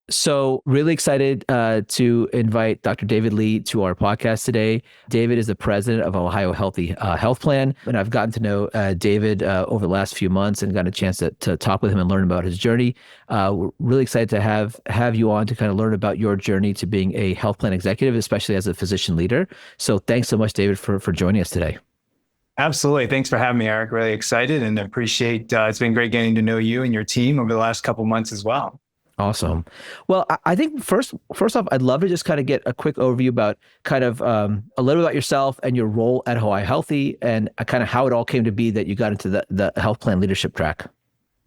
So, really excited to invite Dr. David Lee to our podcast today. David is the president of OhioHealthy Health Plan, and I've gotten to know David over the last few months and gotten a chance to talk with him and learn about his journey. We're really excited to have you on to kind of learn about your journey to being a health plan executive, especially as a physician leader. So, thanks so much, David, for joining us today. Absolutely. Thanks for having me, Eric. Really excited and appreciate it's been great getting to know you and your team over the last couple of months as well. Awesome. Well, I think first off, I'd love to just kind of get a quick overview about kind of a little about yourself and your role at OhioHealthy and kind of how it all came to be that you got into the health plan leadership track.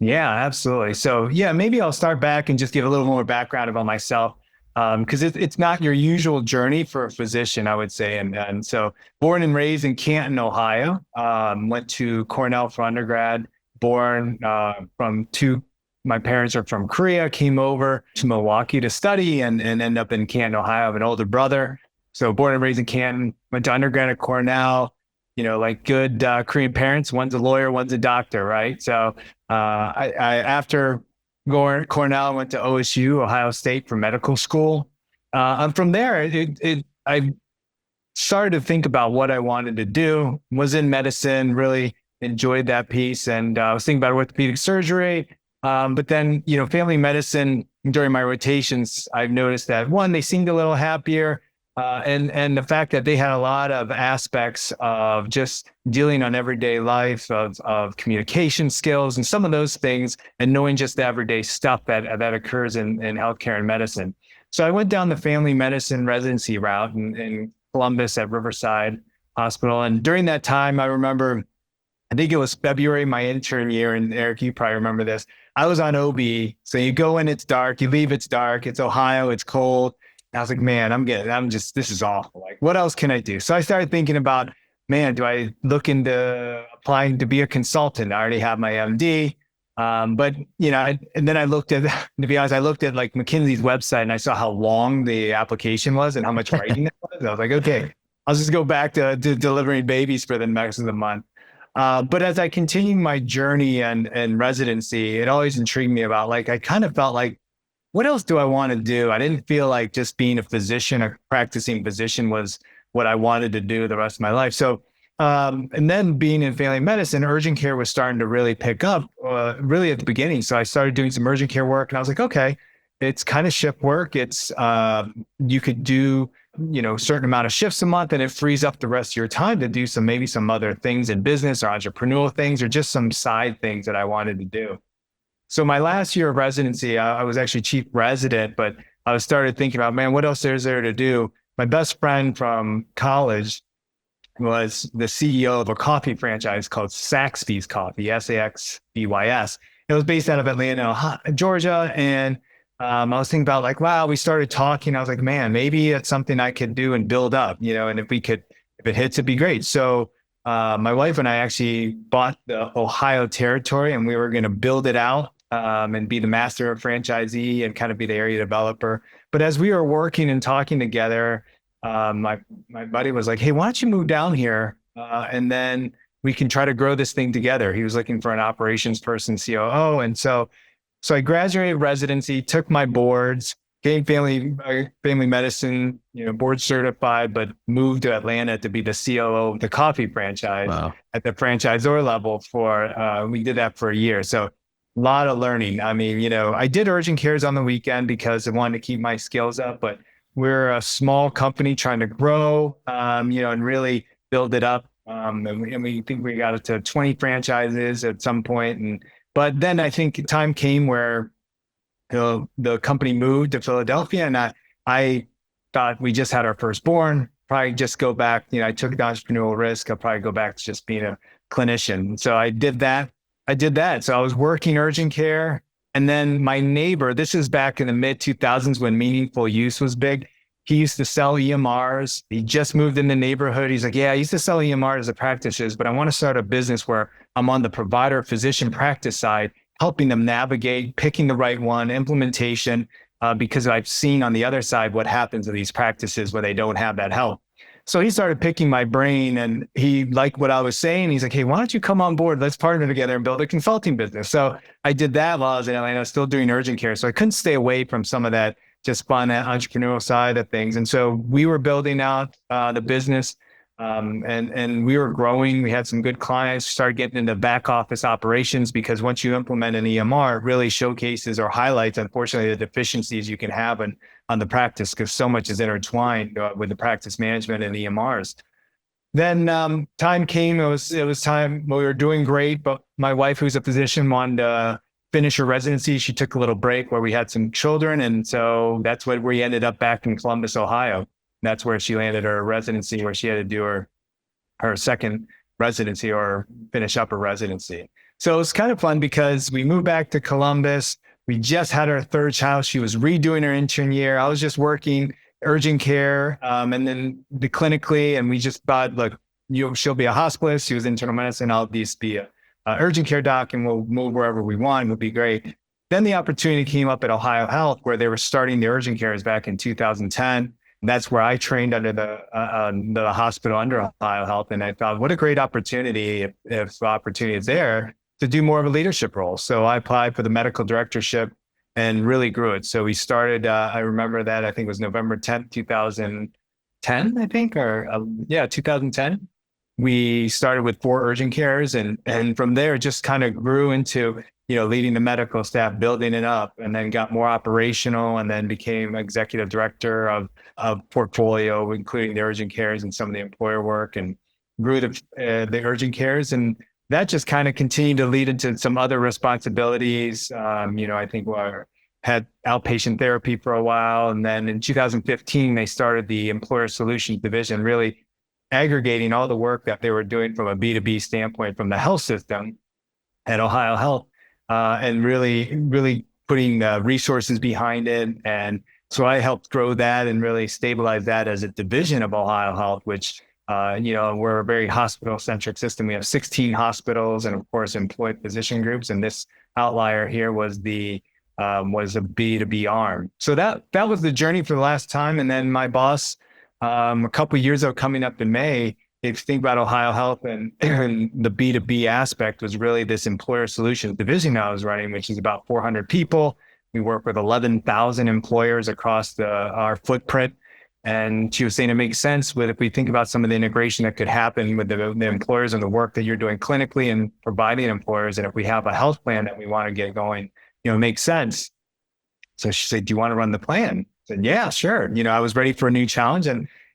Yeah, absolutely. So yeah, maybe I'll start back and just give a little more background about myself because it's not your usual journey for a physician, I would say. And so born and raised in Canton, Ohio, went to Cornell for undergrad, my parents are from Korea, came over to Milwaukee to study and ended up in Canton, Ohio. I have an older brother. So born and raised in Canton, went to undergrad at Cornell, like good Korean parents, one's a lawyer, one's a doctor, right? So I after going to Cornell, I went to OSU, Ohio State for medical school. And from there, I started to think about what I wanted to do, was in medicine, really enjoyed that piece. And I was thinking about orthopedic surgery. But then, family medicine during my rotations, I've noticed that one, they seemed a little happier. And the fact that they had a lot of aspects of just dealing on everyday life of communication skills and some of those things and knowing just the everyday stuff that occurs in healthcare and medicine. So I went down the family medicine residency route in Columbus at Riverside Hospital. And during that time, I remember, I think it was February, my intern year, and Eric, you probably remember this. I was on OB. So you go in, it's dark, you leave, it's dark, it's Ohio, it's cold. And I was like, man, this is awful. Like, what else can I do? So I started thinking about, man, do I look into applying to be a consultant? I already have my MD. And then I looked at, to be honest, I looked at like McKinsey's website and I saw how long the application was and how much writing it was. I was like, okay, I'll just go back to delivering babies for the rest of the month. But as I continued my journey and residency, it always intrigued me about, like, I kind of felt like, what else do I want to do? I didn't feel like just being a physician, a practicing physician was what I wanted to do the rest of my life. So, and then being in family medicine, urgent care was starting to really pick up really at the beginning. So I started doing some urgent care work and I was like, okay, it's kind of shift work. It's, you could do, certain amount of shifts a month and it frees up the rest of your time to do maybe some other things in business or entrepreneurial things or just some side things that I wanted to do. So my last year of residency, I was actually chief resident, but I started thinking about, man, what else is there to do? My best friend from college was the CEO of a coffee franchise called Saxby's Coffee, Saxbys. It was based out of Atlanta, Georgia. And I was thinking about, like, wow, we started talking. I was like, man, maybe it's something I could do and build up, and if it hits, it'd be great. So my wife and I actually bought the Ohio territory and we were going to build it out and be the master franchisee and kind of be the area developer. But as we were working and talking together, my buddy was like, hey, why don't you move down here and then we can try to grow this thing together. He was looking for an operations person, COO. And so I graduated residency, took my boards, gained family medicine, board certified, but moved to Atlanta to be the COO of the coffee franchise. Wow. At the franchisor level we did that for a year. So a lot of learning. I mean, I did urgent cares on the weekend because I wanted to keep my skills up, but we're a small company trying to grow, and really build it up. And we think we got it to 20 franchises at some point. But then I think time came where the company moved to Philadelphia, and I thought we just had our firstborn, probably just go back. I took the entrepreneurial risk. I'll probably go back to just being a clinician. So I did that. So I was working urgent care. And then my neighbor, this is back in the mid 2000s when meaningful use was big. He used to sell EMRs. He just moved in the neighborhood. He's like, yeah, I used to sell EMRs as a practices, but I want to start a business where I'm on the provider physician practice side, helping them navigate, picking the right one, implementation, because I've seen on the other side what happens to these practices where they don't have that help. So he started picking my brain, and he liked what I was saying. He's like, hey, why don't you come on board? Let's partner together and build a consulting business. So I did that while I was in Atlanta, still doing urgent care. So I couldn't stay away from some of that just fun entrepreneurial side of things. And so we were building out the business, and we were growing. We had some good clients, started getting into back office operations, because once you implement an EMR, it really showcases or highlights, unfortunately, the deficiencies you can have on the practice, because so much is intertwined with the practice management and EMRs. Then time came. It was time. We were doing great, but my wife, who's a physician, wanted to finish her residency. She took a little break where we had some children, and so that's where we ended up back in Columbus, Ohio. That's where she landed her residency, where she had to do her second residency or finish up her residency. So it was kind of fun because we moved back to Columbus. We just had our third child. She was redoing her intern year. I was just working urgent care, and then the clinically, and we just thought, look, she'll be a hospitalist. She was internal medicine. I'll be a urgent care doc, and we'll move wherever we want. It'll be great. Then the opportunity came up at OhioHealth, where they were starting the urgent cares back in 2010. And that's where I trained under the hospital under OhioHealth. And I thought, what a great opportunity, if the opportunity is there, to do more of a leadership role. So I applied for the medical directorship and really grew it. So we started, I remember that, I think it was November 10th, 2010, I think, 2010. We started with 4 urgent cares, and from there just kind of grew into, leading the medical staff, building it up, and then got more operational, and then became executive director of portfolio, including the urgent cares and some of the employer work, and grew the urgent cares. And that just kind of continued to lead into some other responsibilities. I think we had outpatient therapy for a while. And then in 2015, they started the employer solutions division, really aggregating all the work that they were doing from a B2B standpoint from the health system at OhioHealth, and really putting resources behind it. And so I helped grow that and really stabilize that as a division of OhioHealth, which, we're a very hospital-centric system. We have 16 hospitals and, of course, employed physician groups. And this outlier here was a B2B arm. So that was the journey for the last time. And then my boss, a couple of years ago, coming up in May, if you think about OhioHealth and the B2B aspect, was really this employer solutions division I was running, which is about 400 people. We work with 11,000 employers across our footprint. And she was saying it makes sense if we think about some of the integration that could happen with the employers and the work that you're doing clinically and providing employers. And if we have a health plan that we want to get going, it makes sense. So she said, do you want to run the plan? I said, yeah, sure. I was ready for a new challenge,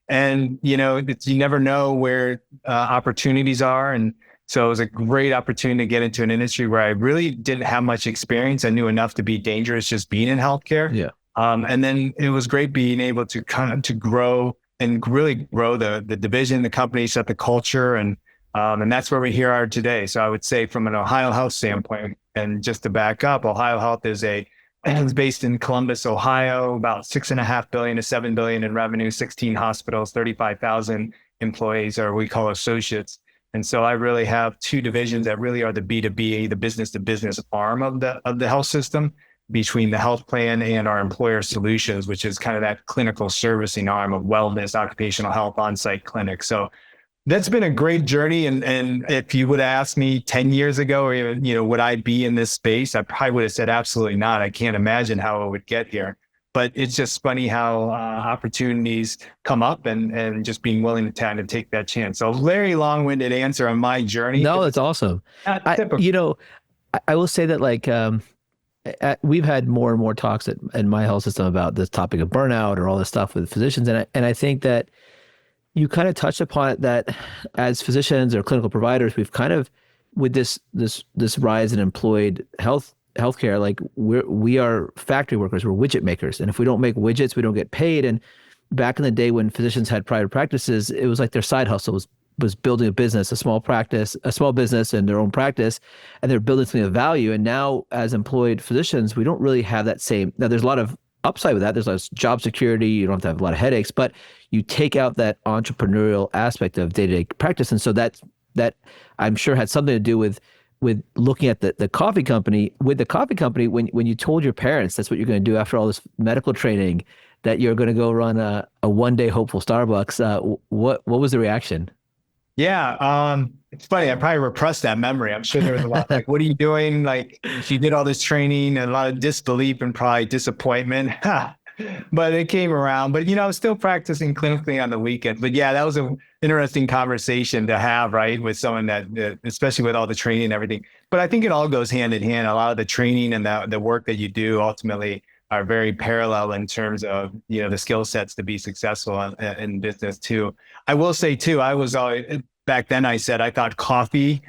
and you never know where opportunities are. And so it was a great opportunity to get into an industry where I really didn't have much experience. I knew enough to be dangerous just being in healthcare. Yeah. And then it was great being able to to grow and really grow the division, the company, set the culture. And that's where we here are today. So I would say from an OhioHealth standpoint, and just to back up, OhioHealth is based in Columbus, Ohio, about $6.5 billion to $7 billion in revenue, 16 hospitals, 35,000 employees, or we call associates. And so I really have 2 divisions that really are the B2B, the business to business arm of the health system, between the health plan and our employer solutions, which is kind of that clinical servicing arm of wellness, occupational health, on-site clinic. So that's been a great journey. And if you would ask me 10 years ago, or, would I be in this space? I probably would have said, absolutely not. I can't imagine how I would get here. But it's just funny how opportunities come up, and just being willing to take that chance. So very long-winded answer on my journey. No, that's awesome. I will say that we've had more and more talks in my health system about this topic of burnout or all this stuff with physicians. And I think that you kind of touched upon it, that as physicians or clinical providers, we've kind of, with this rise in employed healthcare, like we are factory workers, we're widget makers. And if we don't make widgets, we don't get paid. And back in the day when physicians had private practices, it was like their side hustle was building a business, a small business and their own practice, and they're building something of value. And now as employed physicians, we don't really have that same, now there's a lot of upside with that. There's less job security. You don't have to have a lot of headaches, but you take out that entrepreneurial aspect of day-to-day practice. And so that I'm sure had something to do with looking at the coffee company. With the coffee company, when you told your parents that's what you're going to do after all this medical training, that you're going to go run a one-day hopeful Starbucks. What was the reaction? Yeah, it's funny. I probably repressed that memory. I'm sure there was a lot like, "What are you doing?" Like, she did all this training and a lot of disbelief and probably disappointment. But it came around. But I was still practicing clinically on the weekend. But yeah, that was an interesting conversation to have, right, with someone that, especially with all the training and everything. But I think it all goes hand in hand. A lot of the training and the work that you do ultimately are very parallel in terms of the skill sets to be successful in business too. I will say too, I was always back then. I said I thought the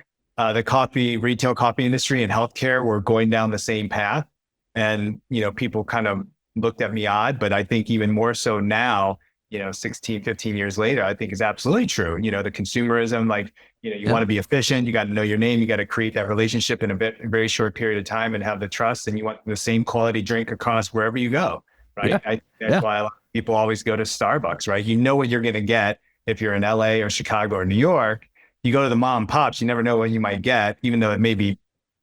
retail coffee industry and healthcare were going down the same path, and people kind of looked at me odd. But I think even more so now, 16, 15 years later, I think is absolutely true. The consumerism, like you want to be efficient, you got to know your name, you got to create that relationship in a very short period of time and have the trust, and you want the same quality drink across wherever you go, right? That's why a lot of people always go to Starbucks, right? You know what you're going to get. If you're in LA or Chicago or New York, you go to the mom and pops, you never know what you might get. Even though it may be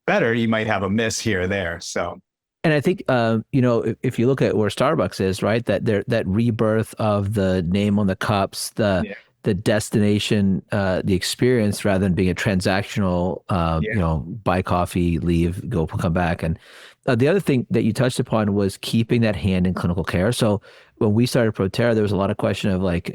better, you might have a miss here or there. So, and I think, if you look at where Starbucks is, right, that rebirth of the name on the cups, the destination, the experience, rather than being a transactional, buy coffee, leave, go, come back. And the other thing that you touched upon was keeping that hand in clinical care. So when we started Protera, there was a lot of question of like,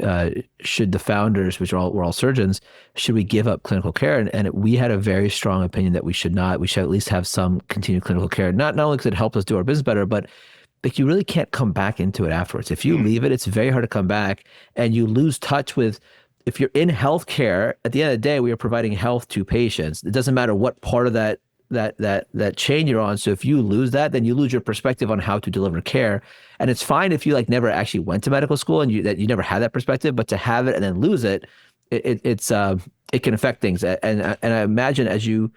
should the founders, which were all surgeons, should we give up clinical care? And we had a very strong opinion that we should not. We should at least have some continued clinical care, not only because it helps us do our business better, but like you really can't come back into it afterwards. If you leave it, it's very hard to come back, and you lose touch with. If you're in healthcare, at the end of the day, we are providing health to patients. It doesn't matter what part of that chain you're on. So if you lose that, then you lose your perspective on how to deliver care. And it's fine if you like never actually went to medical school and you never had that perspective, but to have it and then lose it, it can affect things. And I imagine as you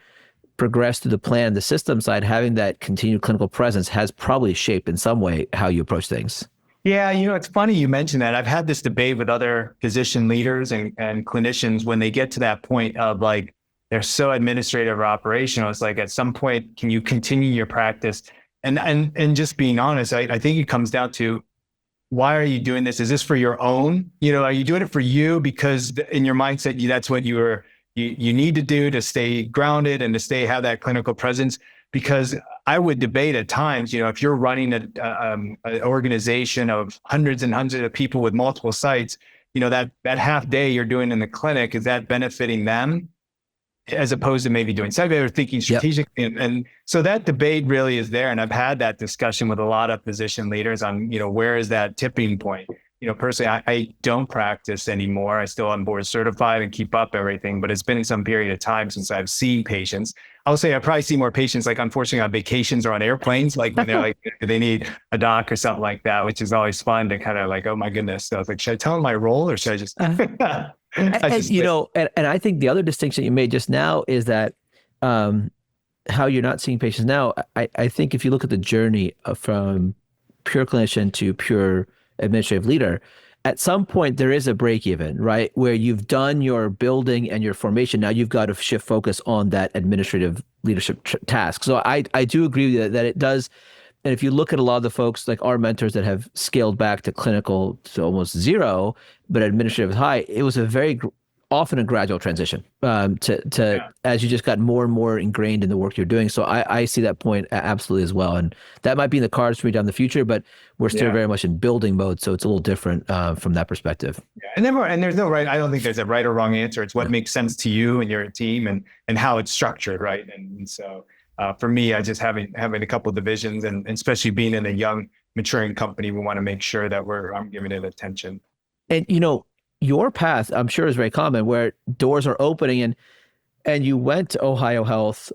progress through the plan, the system side, having that continued clinical presence has probably shaped in some way how you approach things. Yeah, it's funny you mentioned that. I've had this debate with other physician leaders and clinicians when they get to that point of like, they're so administrative or operational. It's like at some point, can you continue your practice? And just being honest, I think it comes down to, why are you doing this? Is this for your own? Are you doing it for you because in your mindset, that's what you need to do to stay grounded and to have that clinical presence? Because I would debate at times, if you're running an organization of hundreds and hundreds of people with multiple sites, that half day you're doing in the clinic, is that benefiting them as opposed to maybe doing something or thinking strategically? Yep. And so that debate really is there. And I've had that discussion with a lot of physician leaders on, where is that tipping point? Personally, I don't practice anymore. I still am board certified and keep up everything, but it's been some period of time since I've seen patients. I'll say I probably see more patients, like unfortunately on vacations or on airplanes, like when they're like, they need a doc or something like that, which is always fun to kind of like, oh my goodness. So I was like, should I tell them my role or should I just, and I think the other distinction you made just now is that, how you're not seeing patients now. I think if you look at the journey from pure clinician to pure administrative leader, at some point there is a break even, right? Where you've done your building and your formation. Now you've got to shift focus on that administrative leadership task. So I do agree with that it does. And if you look at a lot of the folks, like our mentors that have scaled back to clinical to almost zero, but administrative high, it was often a gradual transition as you just got more and more ingrained in the work you're doing. So I see that point absolutely as well. And that might be in the cards for me down the future, but we're still very much in building mode. So it's a little different from that perspective. Yeah. And there's no right. I don't think there's a right or wrong answer. It's what makes sense to you and your team and how it's structured. Right. And so for me, I just having a couple of divisions and especially being in a young maturing company, we want to make sure that I'm giving it attention. And, your path, I'm sure, is very common where doors are opening and you went to OhioHealth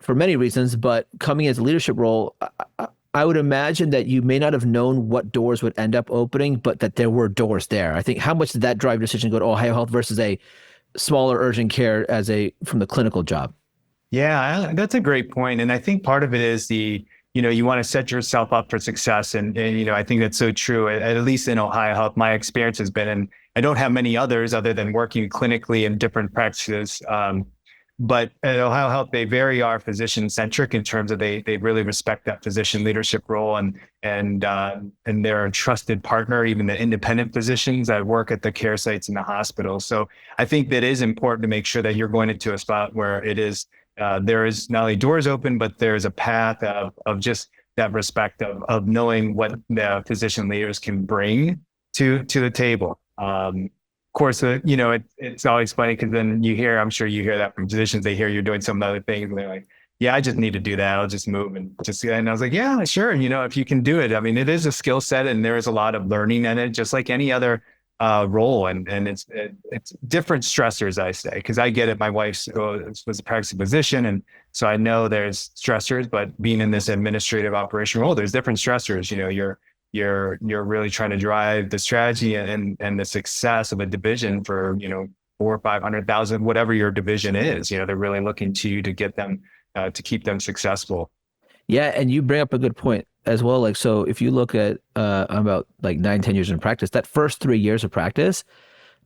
for many reasons, but coming as a leadership role, I would imagine that you may not have known what doors would end up opening, but that there were doors there. I think, how much did that drive your decision to go to OhioHealth versus a smaller urgent care from the clinical job? Yeah, that's a great point. And I think part of it is you want to set yourself up for success. And I think that's so true, at least in OhioHealth. My experience has been, and I don't have many others other than working clinically in different practices. But at Ohio Health, they very are physician centric in terms of they really respect that physician leadership role, and they're a trusted partner, even the independent physicians that work at the care sites in the hospital. So I think that is important to make sure that you're going into a spot where it is there is not only doors open, but there's a path of just that respect of knowing what the physician leaders can bring to the table. Of course, it's always funny because then I'm sure you hear that from physicians. They hear you're doing some other things and they're like, yeah, I just need to do that. I'll just move and just, and I was like, yeah, sure. If you can do it, I mean, it is a skill set and there is a lot of learning in it, just like any other role. And it's different stressors, I say, because I get it. My wife was a practicing physician. And so I know there's stressors, but being in this administrative operation role, there's different stressors. You're really trying to drive the strategy and the success of a division for, 400,000 or 500,000, whatever your division is. They're really looking to you to get them, to keep them successful. Yeah. And you bring up a good point as well. Like, so if you look at about like 9, 10 years in practice, that first 3 years of practice,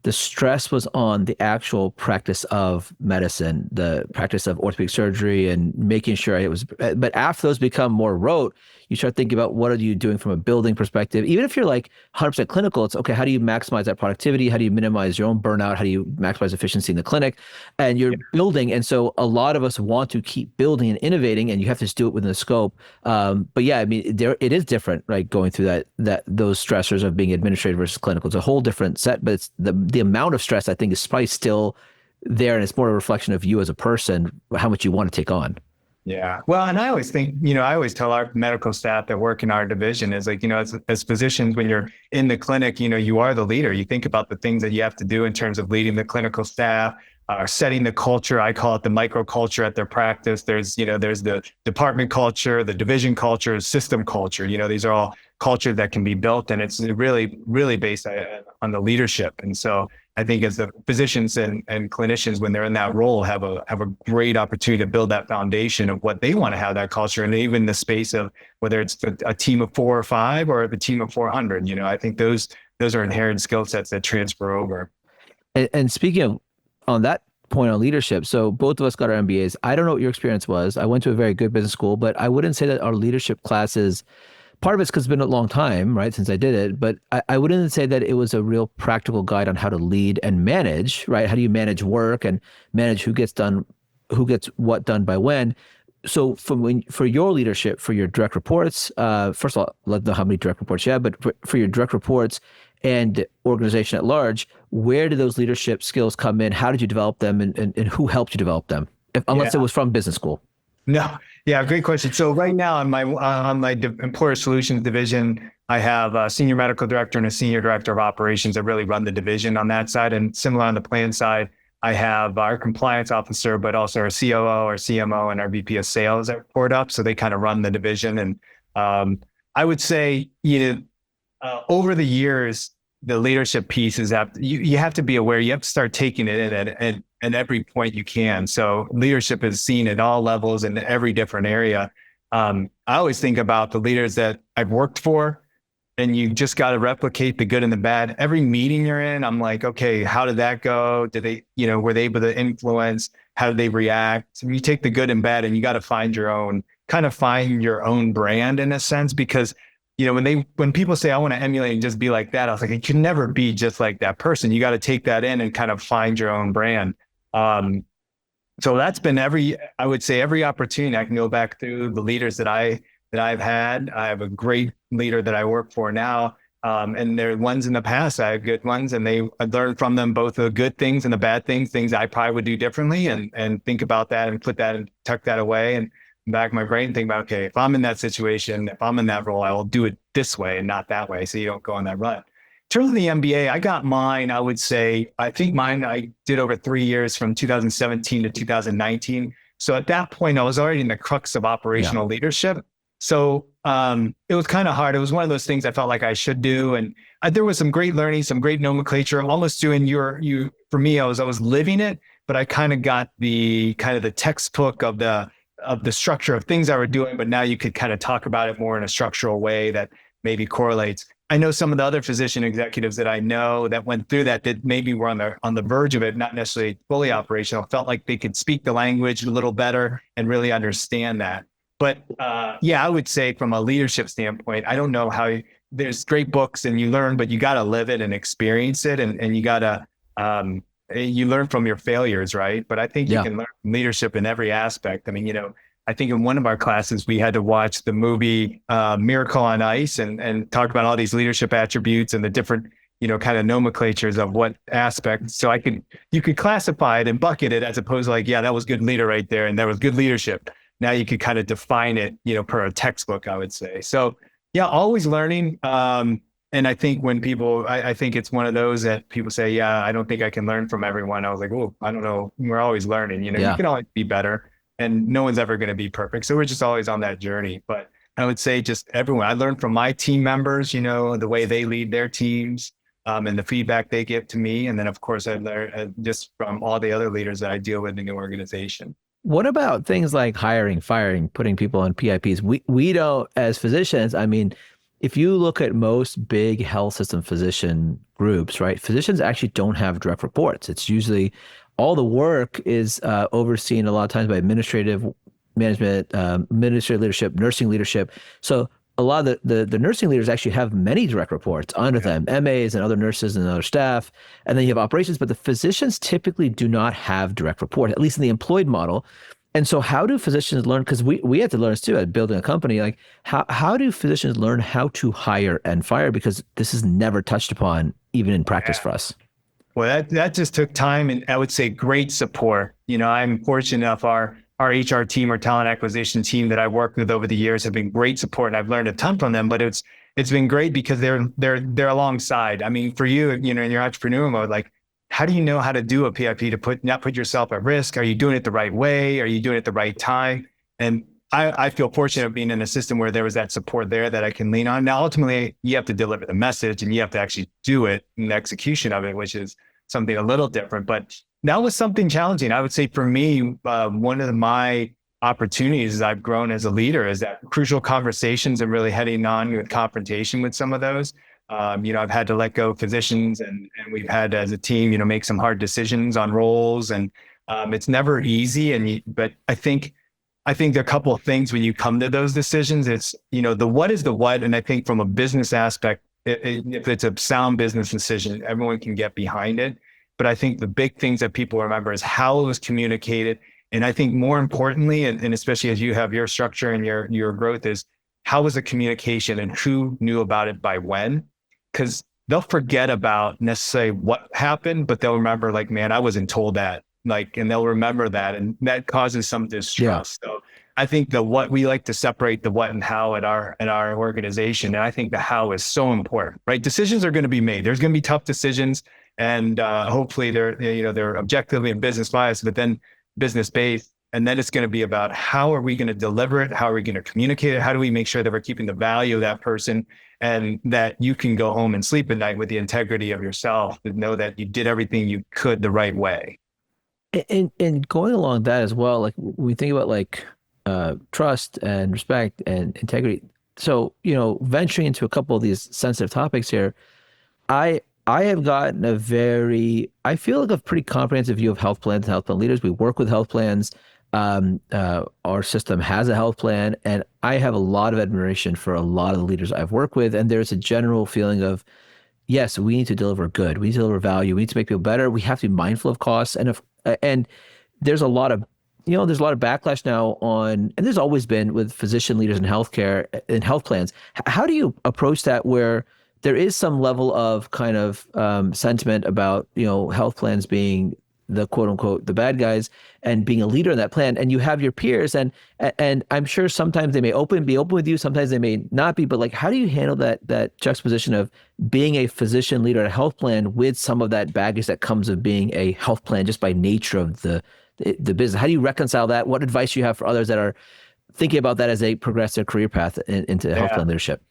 the stress was on the actual practice of medicine, the practice of orthopedic surgery and making sure it was, but after those become more rote, you start thinking about what are you doing from a building perspective. Even if you're like 100% clinical, it's okay, how do you maximize that productivity? How do you minimize your own burnout? How do you maximize efficiency in the clinic? And you're building. And so a lot of us want to keep building and innovating, and you have to just do it within the scope. But yeah, I mean, it is different, right? Going through those stressors of being administrative versus clinical. It's a whole different set, but it's the amount of stress, I think, is probably still there, and it's more a reflection of you as a person, how much you want to take on. Yeah. Well, and I always think, I always tell our medical staff that work in our division is like, as physicians, when you're in the clinic, you are the leader. You think about the things that you have to do in terms of leading the clinical staff, setting the culture. I call it the microculture at their practice. There's the department culture, the division culture, system culture. These are all culture that can be built, and it's really, really based on the leadership. And so I think as the physicians and clinicians, when they're in that role, have a great opportunity to build that foundation of what they want to have that culture, and even the space of whether it's a team of 4 or 5 or a team of 400. I think those are inherent skill sets that transfer over. And speaking of on that point on leadership, so both of us got our MBAs. I don't know what your experience was. I went to a very good business school, but I wouldn't say that our leadership classes, part of it's because it's been a long time, right, since I did it, but I wouldn't say that it was a real practical guide on how to lead and manage, right? How do you manage work and manage who gets what done by when? So for your leadership, for your direct reports, first of all, let know how many direct reports you have, but for your direct reports and organization at large, where did those leadership skills come in? How did you develop them, and who helped you develop them? Unless it was from business school. No. Yeah, great question. So right now on my employer solutions division, I have a senior medical director and a senior director of operations that really run the division on that side. And similar on the plan side, I have our compliance officer, but also our COO, our CMO, and our VP of sales that report up. So they kind of run the division. And I would say, over the years, the leadership piece is that you have to be aware. You have to start taking it in at every point you can. So leadership is seen at all levels in every different area. I always think about the leaders that I've worked for, and you just got to replicate the good and the bad. Every meeting you're in, I'm like, okay, how did that go? Did they, were they able to influence? How did they react? So you take the good and bad, and you got to find your own brand in a sense, because when people say, I want to emulate and just be like that, I was like, you can never be just like that person. You got to take that in and kind of find your own brand. So that's been I would say every opportunity I can go back through the leaders that I've had. I have a great leader that I work for now. And there are ones in the past, I have good ones, and I learned from them both the good things and the bad things I probably would do differently, and think about that and put that and tuck that away and back my brain, think about, okay, if I'm in that situation, if I'm in that role, I will do it this way and not that way. So you don't go on that rut. In terms of the MBA, I got mine, I would say, I did over 3 years from 2017 to 2019. So at that point, I was already in the crux of operational leadership. So it was kind of hard. It was one of those things I felt like I should do. And there was some great learning, some great nomenclature. I'm almost doing for me, I was living it, but I kind of got the textbook of the structure of things I were doing, but now you could kind of talk about it more in a structural way that maybe correlates. I know some of the other physician executives that I know that went through that maybe were on the verge of it, not necessarily fully operational, felt like they could speak the language a little better and really understand that. But yeah, I would say from a leadership standpoint, I don't know how there's great books and you learn, but you got to live it and experience it, and you got to you learn from your failures, right? But I think you can learn from leadership in every aspect. I mean, I think in one of our classes, we had to watch the movie Miracle on Ice and talk about all these leadership attributes and the different, kind of nomenclatures of what aspects. So you could classify it and bucket it as opposed to like, yeah, that was good leader right there. And that was good leadership. Now you could kind of define it, per a textbook, I would say. So yeah, always learning. And I think when I think it's one of those that people say, yeah, I don't think I can learn from everyone. I was like, oh, I don't know. We're always learning, you can always be better. And no one's ever going to be perfect. So we're just always on that journey. But I would say just everyone, I learned from my team members, the way they lead their teams and the feedback they give to me. And then, of course, I learned just from all the other leaders that I deal with in the organization. What about things like hiring, firing, putting people on PIPs? We don't, as physicians, I mean, if you look at most big health system physician groups, right, physicians actually don't have direct reports. It's usually all the work is overseen a lot of times by administrative management, administrative leadership, nursing leadership. So a lot of the nursing leaders actually have many direct reports under them, MAs and other nurses and other staff. And then you have operations, but the physicians typically do not have direct reports, at least in the employed model. And so how do physicians learn? Because we had to learn this too at building a company. Like how do physicians learn how to hire and fire? Because this is never touched upon even in practice for us. Well, that just took time and I would say great support. I'm fortunate enough our HR team or talent acquisition team that I worked with over the years have been great support, and I've learned a ton from them. But it's been great because they're alongside. I mean, for you, in your entrepreneur mode, like how do you know how to do a PIP to not put yourself at risk? Are you doing it the right way? Are you doing it the right time? And I feel fortunate being in a system where there was that support there that I can lean on. Now, ultimately, you have to deliver the message and you have to actually do it in the execution of it, which is something a little different. But that was something challenging. I would say for me, one of my opportunities as I've grown as a leader is that crucial conversations and really heading on with confrontation with some of those. I've had to let go of physicians and we've had as a team, make some hard decisions on roles, and it's never easy. But I think there are a couple of things when you come to those decisions. It's, the what is the what. And I think from a business aspect, if it's a sound business decision, everyone can get behind it. But I think the big things that people remember is how it was communicated. And I think more importantly, and especially as you have your structure and your growth, is how was the communication and who knew about it by when? Because they'll forget about necessarily what happened, but they'll remember like, man, I wasn't told that. And they'll remember that, and that causes some distrust. Yeah. So I think what we like to separate the what and how at our organization. And I think the how is so important, right? Decisions are going to be made. There's going to be tough decisions, and hopefully they're objectively and business biased, but then business based. And then it's going to be about how are we going to deliver it? How are we going to communicate it? How do we make sure that we're keeping the value of that person and that you can go home and sleep at night with the integrity of yourself, to know that you did everything you could the right way. And going along that as well, like when we think about like trust and respect and integrity. So, venturing into a couple of these sensitive topics here, I have gotten I feel like a pretty comprehensive view of health plans and health plan leaders. We work with health plans. Our system has a health plan, and I have a lot of admiration for a lot of the leaders I've worked with. And there's a general feeling of, yes, we need to deliver good. We need to deliver value. We need to make people better. We have to be mindful of costs. And there's a lot of backlash now on, and there's always been with physician leaders in healthcare and health plans. How do you approach that where there is some level of kind of sentiment about, health plans being the quote unquote, the bad guys and being a leader in that plan, and you have your peers and I'm sure sometimes they may be open with you, sometimes they may not be, but like, how do you handle that juxtaposition of being a physician leader at a health plan with some of that baggage that comes of being a health plan just by nature of the business? How do you reconcile that? What advice do you have for others that are thinking about that as they progress their career path into health plan leadership?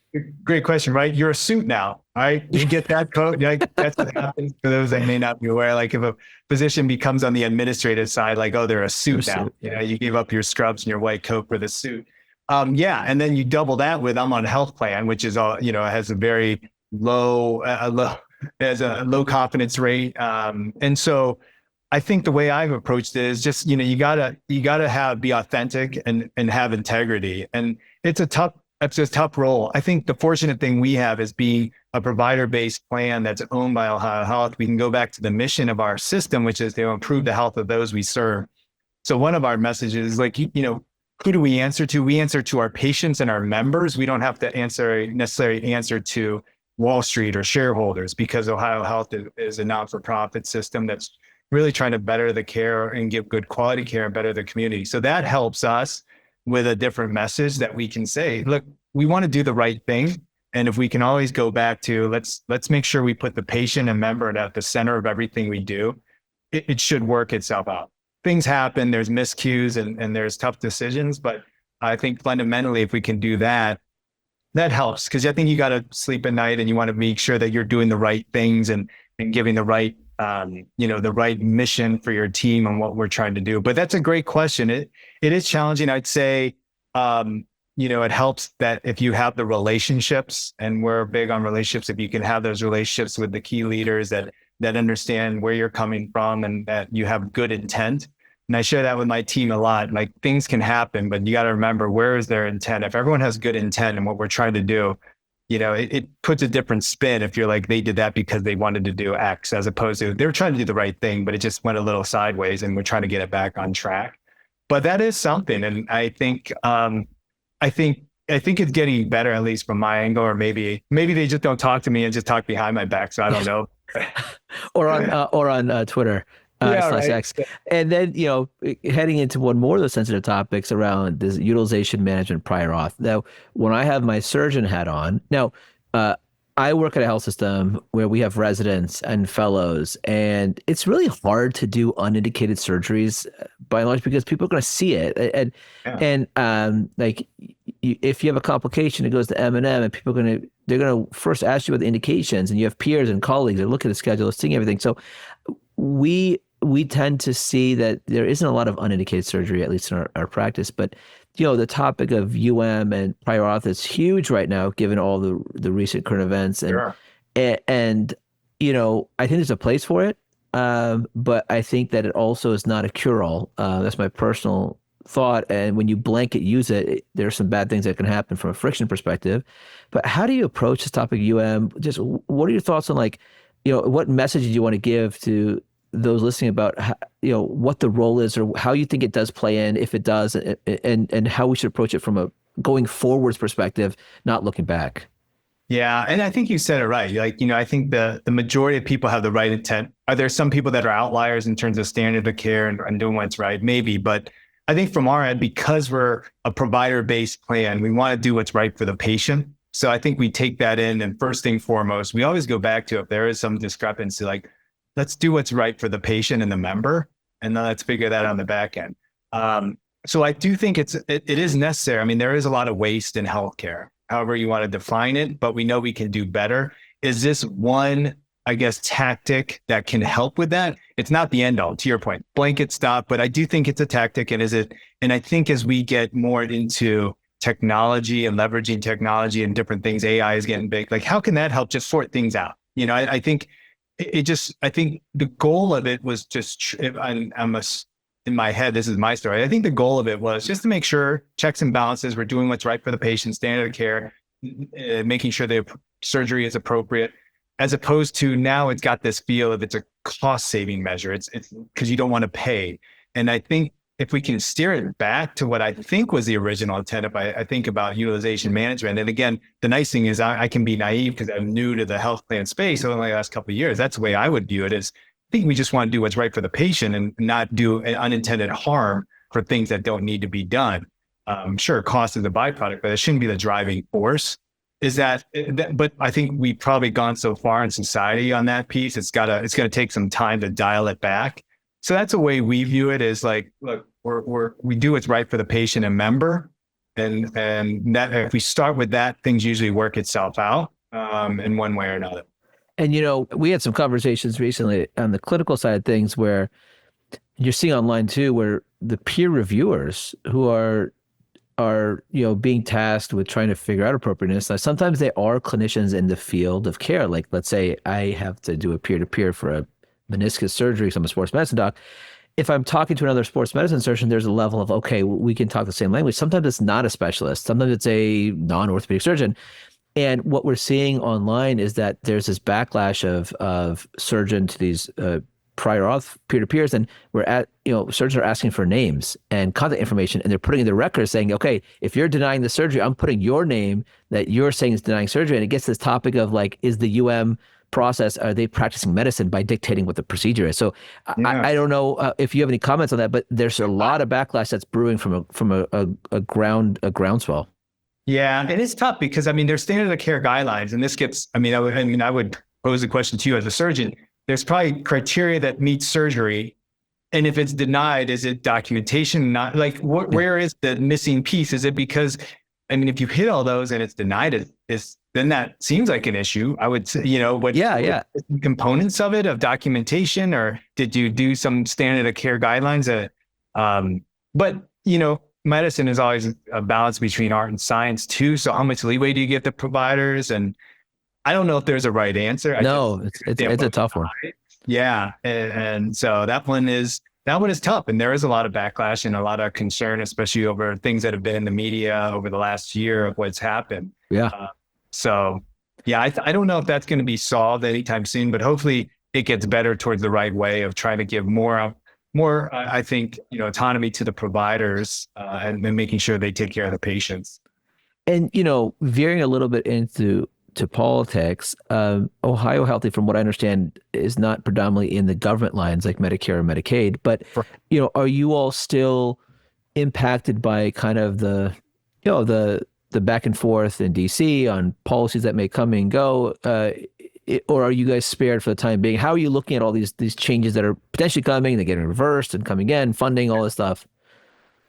Great question, right? You're a suit now, right? You get that coat. Like, that's what happens for those that may not be aware. Like if a physician becomes on the administrative side, like, oh, they're a suit now. You give up your scrubs and your white coat for the suit. And then you double that with I'm on a health plan, which is all, has a very low, there's a low confidence rate. And so I think the way I've approached it is just, you gotta be authentic and have integrity. And it's a tough role. I think the fortunate thing we have is being a provider-based plan that's owned by Ohio Health. We can go back to the mission of our system, which is to improve the health of those we serve. So one of our messages is like, who do we answer to? We answer to our patients and our members. We don't have to necessarily answer to Wall Street or shareholders, because Ohio Health is a not-for-profit system that's really trying to better the care and give good quality care and better the community. So that helps us with a different message that we can say, look, we want to do the right thing. And if we can always go back to let's make sure we put the patient and member at the center of everything we do, it should work itself out. Things happen, there's miscues and there's tough decisions, but I think fundamentally, if we can do that, that helps, because I think you got to sleep at night and you want to make sure that you're doing the right things and giving the right, the right mission for your team and what we're trying to do. But that's a great question. It is challenging. I'd say, it helps that if you have the relationships, and we're big on relationships, if you can have those relationships with the key leaders that understand where you're coming from and that you have good intent. And I share that with my team a lot. Like, things can happen, but you got to remember, where is their intent? If everyone has good intent and what we're trying to do, it puts a different spin if you're like, they did that because they wanted to do X, as opposed to they were trying to do the right thing, but it just went a little sideways and we're trying to get it back on track. But that is something. And I think it's getting better, at least from my angle, or maybe they just don't talk to me and just talk behind my back. So I don't know. or on Twitter. Yeah, / right. X. And then, heading into one more of the sensitive topics around this utilization management prior auth. Now, when I have my surgeon hat on, I work at a health system where we have residents and fellows, and it's really hard to do unindicated surgeries by and large, because people are going to see it. If you have a complication, it goes to M&M, and they're going to first ask you about the indications, and you have peers and colleagues that look at the schedule, seeing everything. So we tend to see that there isn't a lot of unindicated surgery, at least in our practice. But, the topic of and prior auth is huge right now, given all the recent current events. And, Sure. and I think there's a place for it. But I think that it also is not a cure-all. That's my personal thought. And when you blanket use it, there are some bad things that can happen from a friction perspective. But how do you approach this topic, Just what are your thoughts on, what message do you want to give to those listening about how, what the role is, or how you think it does play in, if it does, and how we should approach it from a going forwards perspective, not looking back? Yeah. And I think you said it right. I think the majority of people have the right intent. Are there some people that are outliers in terms of standard of care and doing what's right? Maybe. But I think from our end, because we're a provider-based plan, we want to do what's right for the patient. So I think we take that in, and first thing foremost, we always go back to, if there is some discrepancy, let's do what's right for the patient and the member, and then let's figure that out on the back end. So I do think it is necessary. I mean, there is a lot of waste in healthcare, however you want to define it, but we know we can do better. Is this one, I guess, tactic that can help with that? It's not the end all, to your point, blanket stop, but I do think it's a tactic. And I think as we get more into technology and leveraging technology and different things, AI is getting big. How can that help just sort things out? I think I think the goal of it was just, in my head, this is my story. I think the goal of it was just to make sure checks and balances, we're doing what's right for the patient, standard of care, making sure the surgery is appropriate, as opposed to now it's got this feel of it's a cost saving measure. It's because you don't want to pay. And I think if we can steer it back to what I think was the original intent, if I think about utilization management, and again, the nice thing is I can be naive because I'm new to the health plan space over the last couple of years. That's the way I would view it, is I think we just want to do what's right for the patient and not do an unintended harm for things that don't need to be done. Sure, cost is a byproduct, but it shouldn't be the driving force. But I think we've probably gone so far in society on that piece. It's going to take some time to dial it back. So that's a way we view it, is look, we do what's right for the patient and member. And that, if we start with that, things usually work itself out in one way or another. And, we had some conversations recently on the clinical side of things where you're seeing online too, where the peer reviewers who are are, being tasked with trying to figure out appropriateness. Now, sometimes they are clinicians in the field of care. Like, let's say I have to do a peer-to-peer for a meniscus surgery, so I'm a sports medicine doc. If I'm talking to another sports medicine surgeon, there's a level of, okay, we can talk the same language. Sometimes it's not a specialist. Sometimes it's a non-orthopedic surgeon. And what we're seeing online is that there's this backlash of surgeon to these prior auth peer-to-peers, and surgeons are asking for names and contact information, and they're putting in the records saying, okay, if you're denying the surgery, I'm putting your name that you're saying is denying surgery. And it gets this topic of like, is the process, are they practicing medicine by dictating what the procedure is? So Yeah. I don't know if you have any comments on that, but there's a lot of backlash that's brewing from a groundswell. Yeah, and it's tough because I mean, there's standard of care guidelines, and this gets. I would pose a question to you as a surgeon. There's probably criteria that meets surgery, and if it's denied, is it documentation? Not like where is the missing piece? Is it because, I mean, if you hit all those and it's denied, then that seems like an issue. I would say, what components of it of documentation, or did you do some standard of care guidelines but medicine is always a balance between art and science too. So how much leeway do you give the providers? And I don't know if there's a right answer. It's a tough one. Yeah. And so that one is tough. And there is a lot of backlash and a lot of concern, especially over things that have been in the media over the last year of what's happened. Yeah. I don't know if that's going to be solved anytime soon, but hopefully it gets better towards the right way of trying to give more, I think, autonomy to the providers and making sure they take care of the patients. And, veering a little bit into politics, OhioHealthy, from what I understand, is not predominantly in the government lines like Medicare or Medicaid, but, are you all still impacted by kind of the back and forth in DC on policies that may come and go? Or are you guys spared for the time being? How are you looking at all these changes that are potentially coming, they're getting reversed and coming again, funding, all this stuff?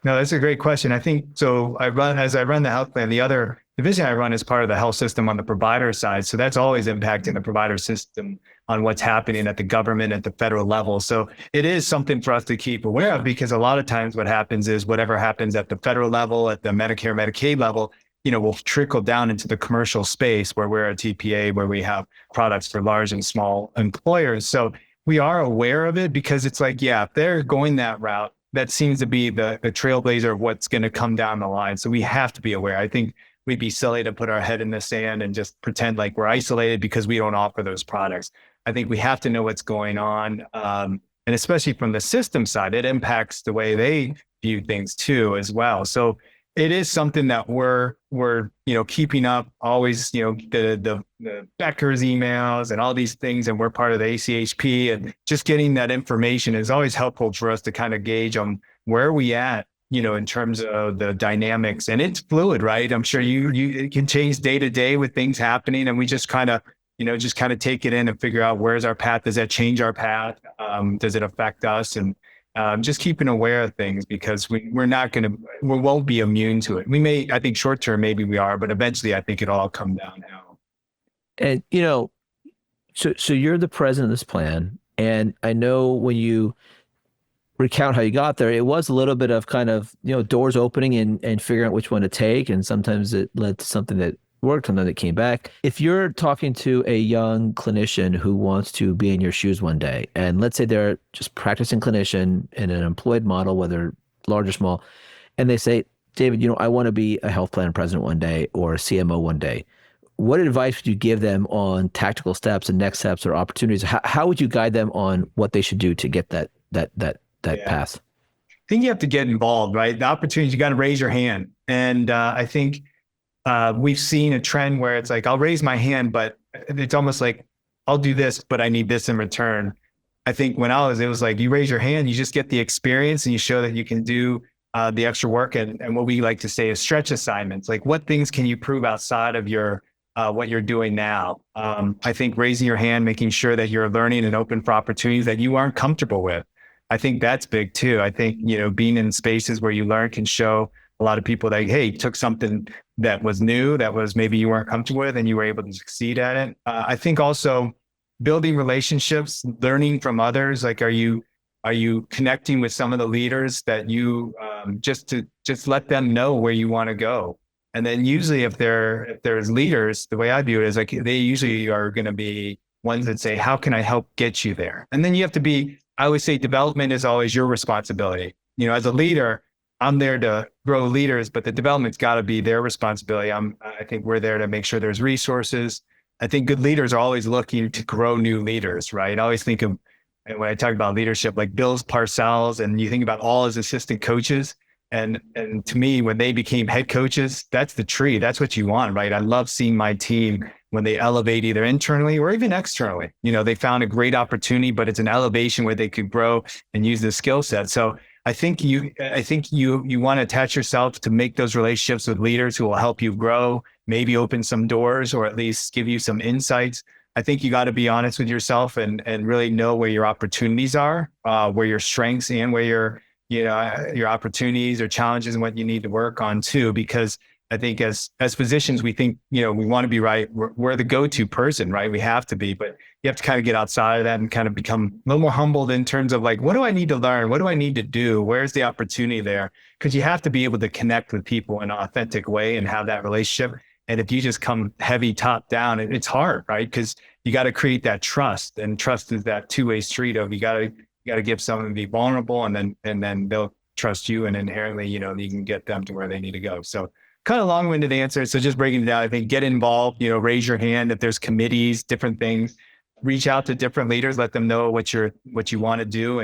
No, that's a great question. I think so. As I run the health plan, the other division I run is part of the health system on the provider side. So that's always impacting the provider system on what's happening at the government, at the federal level. So it is something for us to keep aware of, because a lot of times what happens is whatever happens at the federal level, at the Medicare, Medicaid level, will trickle down into the commercial space where we're a TPA, where we have products for large and small employers. So we are aware of it, because it's like, if they're going that route, that seems to be the trailblazer of what's going to come down the line. So we have to be aware. I think we'd be silly to put our head in the sand and just pretend like we're isolated because we don't offer those products. I think we have to know what's going on. And especially from the system side, it impacts the way they view things too, as well. So it is something that we're keeping up always, the Becker's emails and all these things, and we're part of the ACHP, and just getting that information is always helpful for us to kind of gauge on where we at, in terms of the dynamics. And it's fluid, right? I'm sure it can change day to day with things happening, and we just kind of take it in and figure out where's our path. Does that change our path? Does it affect us? And just keeping aware of things, because we won't be immune to it. We may, I think short term, maybe we are, but eventually I think it'll all come downhill. And, so you're the president of this plan. And I know when you recount how you got there, it was a little bit of kind of, doors opening and figuring out which one to take. And sometimes it led to something that worked, and then it came back. If you're talking to a young clinician who wants to be in your shoes one day, and let's say they're just practicing clinician in an employed model, whether large or small, and they say, David, I want to be a health plan president one day or a CMO one day. What advice would you give them on tactical steps and next steps or opportunities? How would you guide them on what they should do to get that path? I think you have to get involved, right? The opportunities, you got to raise your hand. And I think we've seen a trend where it's like, I'll raise my hand, but it's almost like, I'll do this, but I need this in return. I think when it was like, you raise your hand, you just get the experience and you show that you can do the extra work. And what we like to say is stretch assignments. Like, what things can you prove outside of your what you're doing now? I think raising your hand, making sure that you're learning and open for opportunities that you aren't comfortable with. I think that's big too. I think, being in spaces where you learn can show a lot of people that, hey, you took something that was new, that was maybe you weren't comfortable with, and you were able to succeed at it. I think also building relationships, learning from others. Like, are you connecting with some of the leaders that you just let them know where you want to go. And then usually if there's leaders, the way I view it is like they usually are going to be ones that say, how can I help get you there? And then you have to be, I always say development is always your responsibility. As a leader, I'm there to grow leaders, but the development's got to be their responsibility. I think we're there to make sure there's resources. I think good leaders are always looking to grow new leaders, right? I always think of, and when I talk about leadership, like Bill Parcells, and you think about all his assistant coaches. And to me, when they became head coaches, that's the tree. That's what you want, right? I love seeing my team when they elevate either internally or even externally. They found a great opportunity, but it's an elevation where they could grow and use the skill set. So I think you want to attach yourself to make those relationships with leaders who will help you grow, maybe open some doors or at least give you some insights. I think you got to be honest with yourself and really know where your opportunities are, where your strengths and where your opportunities or challenges and what you need to work on too, because I think as physicians, we think, we want to be right. We're the go-to person, right? We have to be, but you have to kind of get outside of that and kind of become a little more humbled in terms of like, what do I need to learn? What do I need to do? Where's the opportunity there? Because you have to be able to connect with people in an authentic way and have that relationship. And if you just come heavy top down, it's hard, right? Because you got to create that trust, and trust is that two-way street of you got to give someone to be vulnerable, and then they'll trust you, and inherently, you can get them to where they need to go. So kind of long-winded answer. So just breaking it down, I think get involved, raise your hand if there's committees, different things, reach out to different leaders, let them know what you want to do.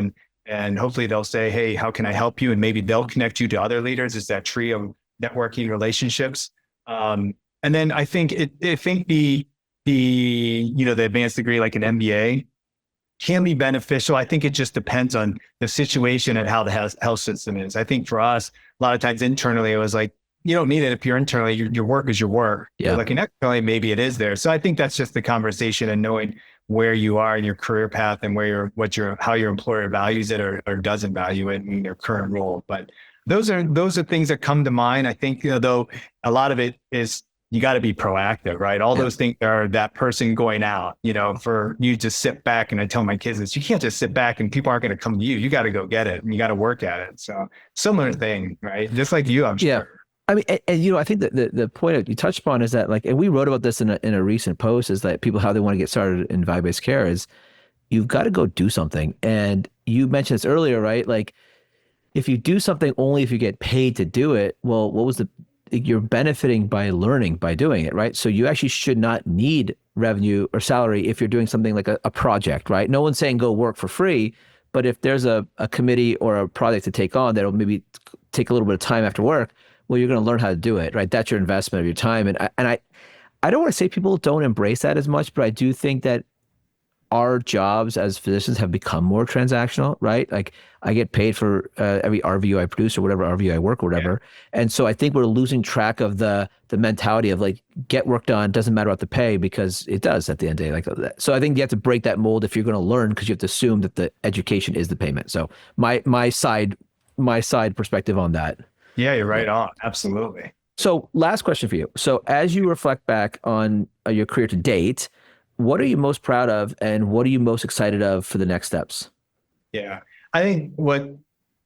And hopefully they'll say, hey, how can I help you? And maybe they'll connect you to other leaders. It's that tree of networking relationships. And then I think the advanced degree, like an MBA, can be beneficial. I think it just depends on the situation and how the health system is. I think for us, a lot of times internally, it was like, you don't need it if you're internally, your work is your work. Yeah. Like externally, maybe it is there. So I think that's just the conversation and knowing where you are in your career path and how your employer values it or doesn't value it in your current role. But those are things that come to mind. I think, though, a lot of it is you got to be proactive, right? All those things are that person going out, for you to sit back. And I tell my kids this, you can't just sit back and people aren't going to come to you. You got to go get it and you got to work at it. So similar thing, right? Just like you, I'm sure. Yeah. I mean, and I think that the point that you touched upon is that, like, and we wrote about this in a recent post, is that people, how they want to get started in value-based care is you've got to go do something. And you mentioned this earlier, right? Like, if you do something only if you get paid to do it, well, you're benefiting by learning by doing it, right? So you actually should not need revenue or salary if you're doing something like a project, right? No one's saying go work for free, but if there's a committee or a project to take on that'll maybe take a little bit of time after work, well, you're going to learn how to do it, right? That's your investment of your time. And I don't want to say people don't embrace that as much, but I do think that our jobs as physicians have become more transactional, right? Like I get paid for every RVU I produce or whatever RVU I work or whatever. Yeah. And so I think we're losing track of the mentality of like, get work done, doesn't matter about the pay, because it does at the end of the day. Like that. So I think you have to break that mold if you're going to learn, because you have to assume that the education is the payment. So my side perspective on that. Yeah, you're right on. Absolutely. So last question for you. So as you reflect back on your career to date, what are you most proud of and what are you most excited of for the next steps? Yeah, I think what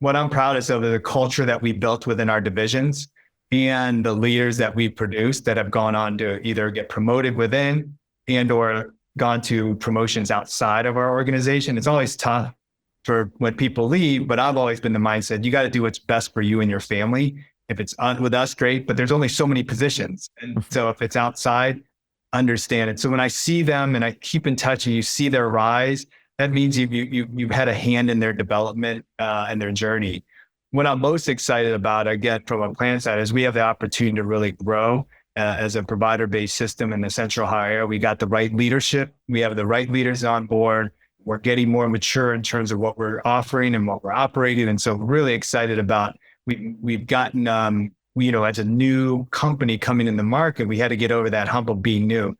I'm proudest of is the culture that we built within our divisions and the leaders that we produced that have gone on to either get promoted within and or gone to promotions outside of our organization. It's always tough for when people leave, but I've always been the mindset, you got to do what's best for you and your family. If it's with us, great, but there's only so many positions. And so if it's outside, understand it. So when I see them and I keep in touch and you see their rise, that means you've had a hand in their development and their journey. What I'm most excited about, again, from a plan side, is we have the opportunity to really grow as a provider-based system in the Central Ohio. We got the right leadership. We have the right leaders on board. We're getting more mature in terms of what we're offering and what we're operating. And so really excited about, we've gotten, as a new company coming in the market, we had to get over that hump of being new.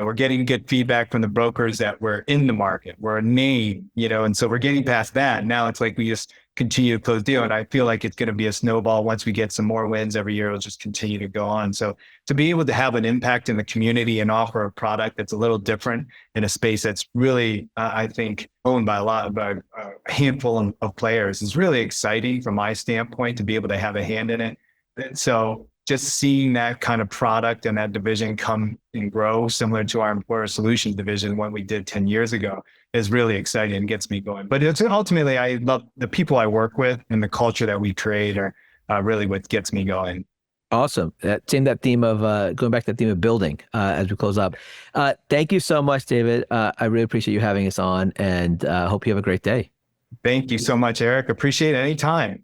we're getting good feedback from the brokers that we're in the market, we're a name, and so we're getting past that. Now it's like we just continue to close deal. And I feel like it's going to be a snowball. Once we get some more wins every year, it'll just continue to go on. So to be able to have an impact in the community and offer a product that's a little different in a space that's really, I think, owned by a handful of players is really exciting from my standpoint to be able to have a hand in it. And so just seeing that kind of product and that division come and grow similar to our employer solutions division, what we did 10 years ago, is really exciting and gets me going. But it's ultimately, I love the people I work with and the culture that we create are really what gets me going. Awesome. Going back to that theme of building as we close up. Thank you so much, David. I really appreciate you having us on, and hope you have a great day. Thank you so much, Eric. Appreciate it anytime.